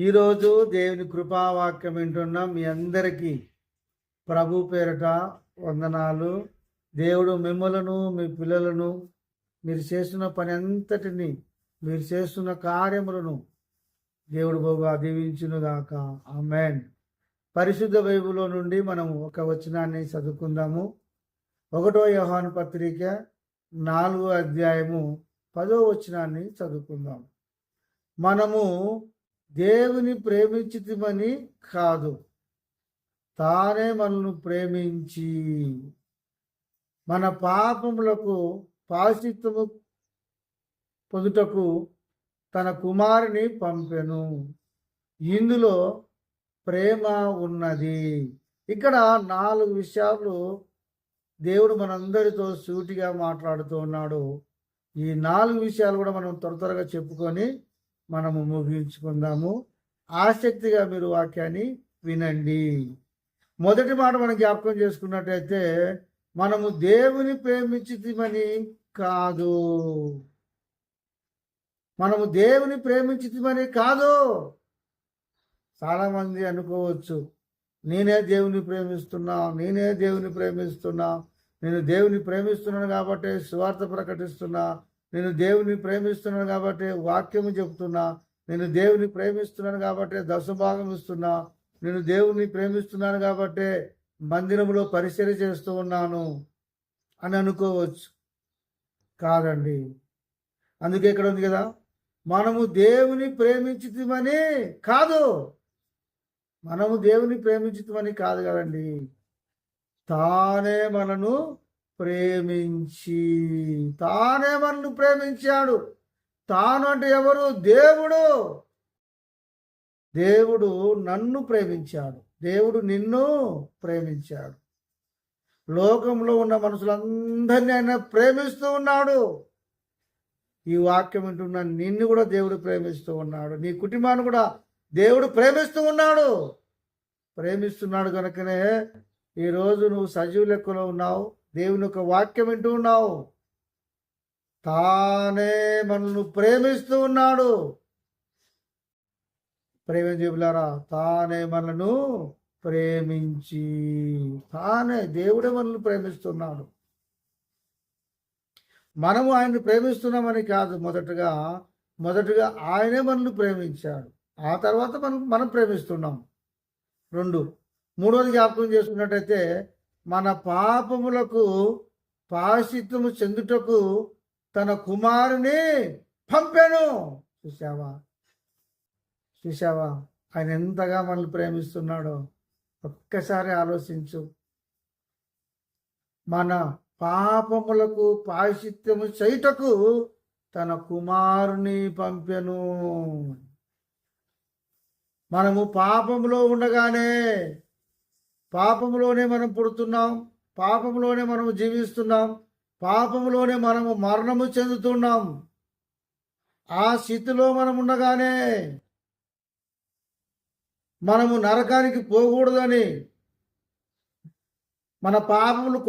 ఈరోజు దేవుని కృపావాక్యం వింటున్న మీ అందరికీ ప్రభు పేరట వందనాలు. దేవుడు మిమ్మలను మీ పిల్లలను మీరు చేస్తున్న పని అంతటిని మీరు చేస్తున్న కార్యములను దేవుడు బాగా దీవించునుగాక. ఆమేన్. పరిశుద్ధ బైబిల్లో నుండి మనం ఒక వచనాన్ని చదువుకుందాము. 1 యోహాను పత్రిక 4వ అధ్యాయము 10వ వచనాన్ని చదువుకుందాం. మనము దేవుని ప్రేమించితిమని కాదు, తానే మనల్ని ప్రేమించి మన పాపములకు ప్రాయశ్చిత్తము పొందుటకు తన కుమారుని పంపెను. ఇందులో ప్రేమ ఉన్నది. ఇక్కడ 4 విషయాలు దేవుడు మనందరితో సూటిగా మాట్లాడుతూ ఉన్నాడు. ఈ 4 విషయాలు కూడా మనం త్వరగా చెప్పుకొని మనము ముగించుకుందాము. ఆసక్తిగా మీరు వాక్యాన్ని వినండి. మొదటి మాట మనం జ్ఞాపకం చేసుకున్నట్టయితే, మనము దేవుని ప్రేమించితిమని కాదు. మనము దేవుని ప్రేమించితిమని కాదు. చాలామంది అనుకోవచ్చు, నేనే దేవుని ప్రేమిస్తున్నా, నేను దేవుని ప్రేమిస్తున్నాను కాబట్టి సువార్త ప్రకటిస్తున్నా, నేను దేవుని ప్రేమిస్తున్నాను కాబట్టి వాక్యము చెప్తున్నా, నేను దేవుని ప్రేమిస్తున్నాను కాబట్టి దశభాగం ఇస్తున్నా, నేను దేవుని ప్రేమిస్తున్నాను కాబట్టి మందిరంలో పరిచర్య చేస్తూ ఉన్నాను అని అనుకోవచ్చు. కాదండి. అందుకే ఇక్కడ ఉంది కదా, మనము దేవుని ప్రేమించితిమని కాదు. మనము దేవుని ప్రేమించితిమని కాదు కదండి, తానే మనను ప్రేమించి, తానే మనల్ని ప్రేమించాడు. తాను అంటే ఎవరు? దేవుడు. దేవుడు నన్ను ప్రేమించాడు, దేవుడు నిన్ను ప్రేమించాడు. లోకంలో ఉన్న మనుషులందరినీ ఆయన ప్రేమిస్తూ ఉన్నాడు. ఈ వాక్యం వింటున్న నిన్ను కూడా దేవుడు ప్రేమిస్తూ ఉన్నాడు. నీ కుటుంబాన్ని కూడా దేవుడు ప్రేమిస్తూ ప్రేమిస్తున్నాడు కనుకనే ఈరోజు నువ్వు సజీవ లెక్కలో ఉన్నావు, దేవుని యొక్క వాక్యం వింటూ ఉన్నావు. తానే మనల్ని ప్రేమిస్తూ ఉన్నాడు. ప్రేమ జీవులారా, తానే మనను ప్రేమించి, తానే దేవుడే మనల్ని ప్రేమిస్తున్నాడు. మనము ఆయన్ని ప్రేమిస్తున్నామని కాదు, మొదటగా ఆయనే మనల్ని ప్రేమించాడు. ఆ తర్వాత మనం ప్రేమిస్తున్నాం. 2, మూడోది జ్ఞాపకం చేసుకున్నట్టయితే, మన పాపములకు ప్రాయశ్చిత్తము చెందుటకు తన కుమారుని పంపెను. చూసావా ఆయన ఎంతగా మనల్ని ప్రేమిస్తున్నాడో ఒక్కసారి ఆలోచించు. మన పాపములకు ప్రాయశ్చిత్తము చేయుటకు తన కుమారుని పంపెను. మనము పాపములో ఉండగానే, పాపములోనే మనం పుడుతున్నాం, పాపములోనే మనము జీవిస్తున్నాం, పాపములోనే మనము మరణము చెందుతున్నాం. ఆ స్థితిలో మనం ఉండగానే మనము నరకానికి పోకూడదని, మన పాపములు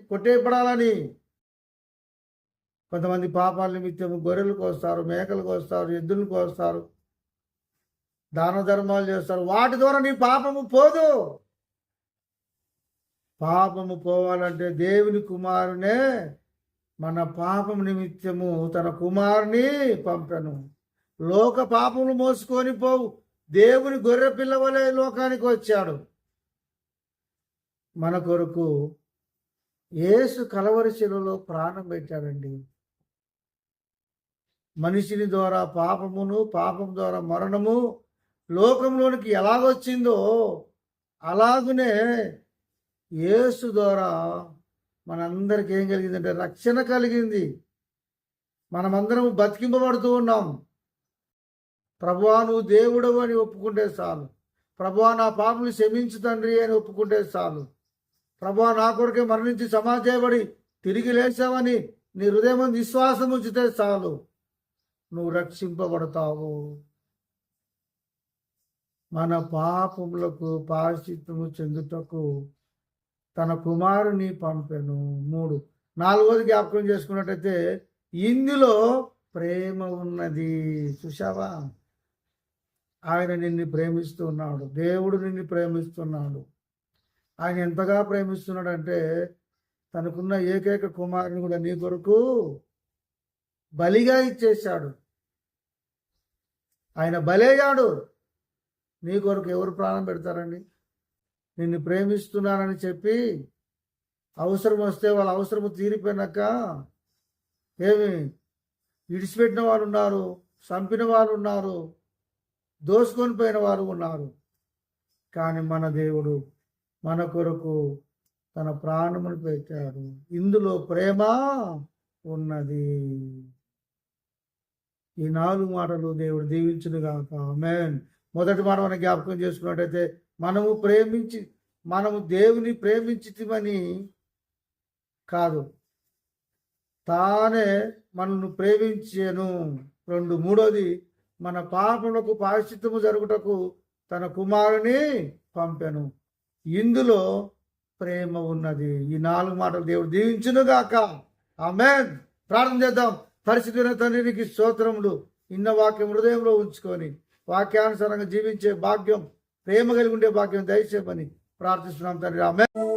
కొట్టేయబడాలని కొంతమంది పాపాల నిమిత్తము గొర్రెలు కోస్తారు, మేకలు కోస్తారు, ఎద్దులు కోస్తారు, దాన ధర్మాలు చేస్తారు. వాటి ద్వారా నీ పాపము పోదు. పాపము పోవాలంటే దేవుని కుమారునే మన పాపము నిమిత్తము తన కుమారుని పంపెను. లోక పాపములు మోసుకొని పోవు, దేవుని గొర్రె పిల్లవలే లోకానికి వచ్చాడు. మన కొరకు యేసు కలవరి శిలువలో ప్రాణం పెట్టాడండి. మనిషిని ద్వారా పాపం ద్వారా మరణము లోకంలోనికి ఎలాగొచ్చిందో అలాగునే యేసు ద్వారా మనందరికి ఏం కలిగిందంటే రక్షణ కలిగింది. మనమందరం బతికింపబడుతూ ఉన్నాం. ప్రభువా నువ్వు దేవుడవు అని ఒప్పుకుంటే చాలు, ప్రభువా నా పాపములు క్షమించు తండ్రి అని ఒప్పుకుంటే చాలు, ప్రభువా నా కొరకే మరణించి సమాధి చేయబడి తిరిగి లేచావని నీ హృదయం విశ్వాసం ఉంచితే చాలు, నువ్వు రక్షింపబడతావు. మన పాపములకు ప్రాయశ్చిత్తము చెందుటకు తన కుమారుని పంపెను. 3, 4వది జ్ఞాపకం చేసుకున్నట్టయితే, ఇందులో ప్రేమ ఉన్నది. చూసావా, ఆయన నిన్ను ప్రేమిస్తున్నాడు. దేవుడు నిన్ను ప్రేమిస్తున్నాడు. ఆయన ఎంతగా ప్రేమిస్తున్నాడంటే తనకున్న ఏకైక కుమారుని కూడా నీ కొరకు బలిగా ఇచ్చేశాడు. ఆయన బలయ్యాడు. నీ కొరకు ఎవరు ప్రాణం పెడతారండి? నిన్ను ప్రేమిస్తున్నానని చెప్పి అవసరం వస్తే వాళ్ళ అవసరము తీరిపోయినాక ఏమి విడిచిపెట్టిన వాళ్ళు ఉన్నారు, చంపిన వాళ్ళు ఉన్నారు, దోసుకొని పోయిన వారు ఉన్నారు. కానీ మన దేవుడు మన కొరకు తన ప్రాణమును పెట్టాడు. ఇందులో ప్రేమ ఉన్నది. ఈ 4 మాటలు దేవుడు దీవించును గాక. ఆమేన్. మొదటి మాట మనం జ్ఞాపకం చేసుకున్నట్టయితే మనము దేవుని ప్రేమించితిమని కాదు, తానే మనల్ని ప్రేమించెను. 2 మూడోది, మన పాపములకు ప్రాయశ్చిత్తము జరుగుటకు తన కుమారుని పంపెను. ఇందులో ప్రేమ ఉన్నది. ఈ 4 మాటలు దేవుడు దీవించును గాక. ఆమేన్. ప్రార్థన చేద్దాం. పరిశుద్ధుడైన తండ్రి, నీకు స్తోత్రములు. ఇన్న వాక్యం హృదయంలో ఉంచుకొని వాక్యానుసారంగా జీవించే భాగ్యం, ప్రేమ కలిగి ఉండే భాగ్యం దయచేయమని ప్రార్థిస్తున్నాం తండ్రి. ఆమేన్.